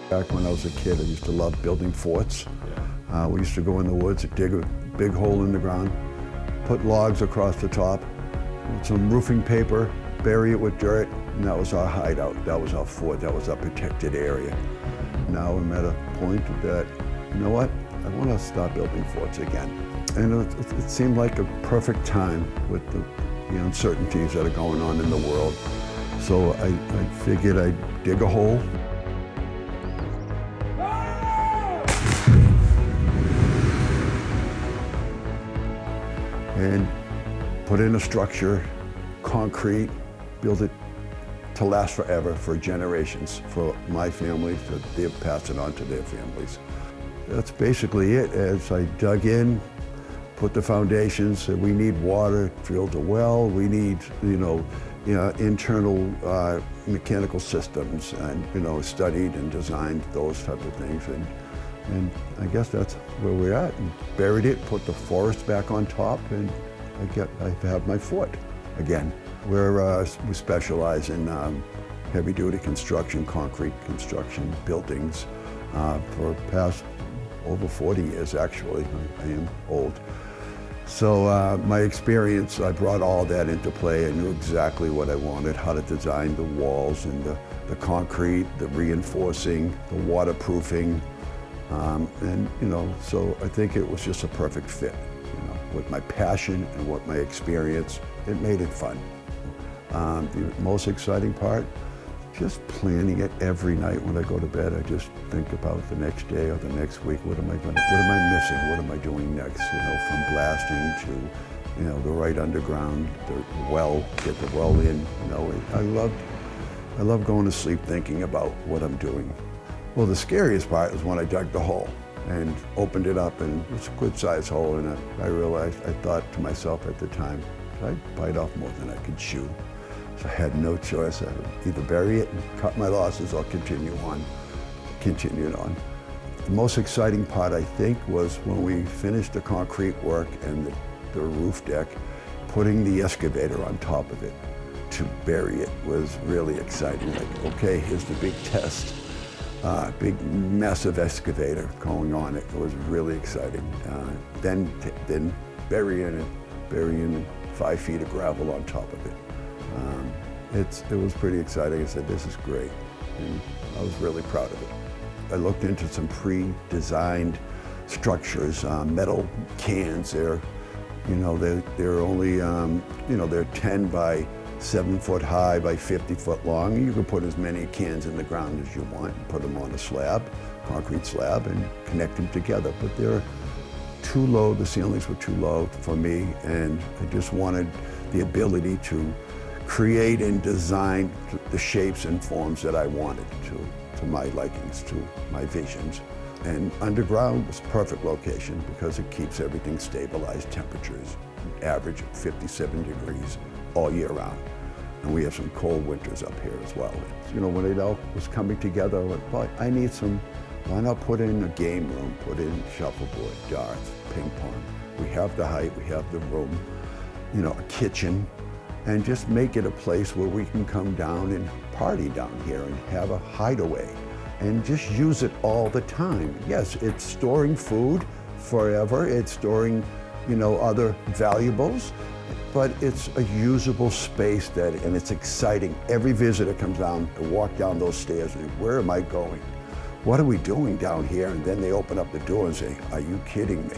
Back when I was a kid, I used to love building forts. We used to go in the woods, dig a big hole in the ground, put logs across the top, with some roofing paper, bury it with dirt, and that was our hideout. That was our fort. That was our protected area. Now I'm at a point that, you know what? I want to start building forts again. And it seemed like a perfect time with the uncertainties that are going on in the world. So I figured I'd dig a hole. And put in a structure, concrete, build it to last forever, for generations, for my family, so they'll pass it on to their families. That's basically it. As I dug in, put the foundations, we need water, drilled a well, we need, internal mechanical systems, and, studied and designed those type of things. And I guess that's where we're at. And buried it, put the forest back on top, and I have my fort again. We specialize in heavy-duty construction, concrete construction, buildings for past over 40 years, actually. I am old. So my experience, I brought all that into play. I knew exactly what I wanted, how to design the walls and the concrete, the reinforcing, the waterproofing. So I think it was just a perfect fit, with my passion and what my experience, it made it fun. The most exciting part, just planning it every night when I go to bed. I just think about the next day or the next week. What am I missing? What am I doing next? From blasting to, the right underground, the well, get the well in. I love going to sleep thinking about what I'm doing. Well, the scariest part was when I dug the hole and opened it up, and it was a good sized hole, and I realized, I thought to myself at the time, I'd bite off more than I could chew. So I had no choice. I would either bury it and cut my losses or continued on. The most exciting part, I think, was when we finished the concrete work and the roof deck, putting the excavator on top of it to bury it was really exciting. Like, okay, here's the big test. Big, massive excavator going on it. It was really exciting. Then burying 5 feet of gravel on top of it. It was pretty exciting. I said, this is great. And I was really proud of it. I looked into some pre-designed structures, metal cans. They're only, they're 10 by 7 foot high by 50 foot long. You can put as many cans in the ground as you want and put them on a slab, concrete slab, and connect them together. But they're too low, the ceilings were too low for me, and I just wanted the ability to create and design the shapes and forms that I wanted to my likings, to my visions. And underground was a perfect location because it keeps everything stabilized, temperatures average of 57 degrees all year round. And we have some cold winters up here as well. When it all was coming together, I went, well, I need why not put in a game room, put in shuffleboard, darts, ping pong. We have the height, we have the room, a kitchen, and just make it a place where we can come down and party down here and have a hideaway and just use it all the time. Yes, it's storing food forever, it's storing, other valuables, but it's a usable space and it's exciting. Every visitor comes down to walk down those stairs and where am I going? What are we doing down here? And then they open up the door and say, are you kidding me?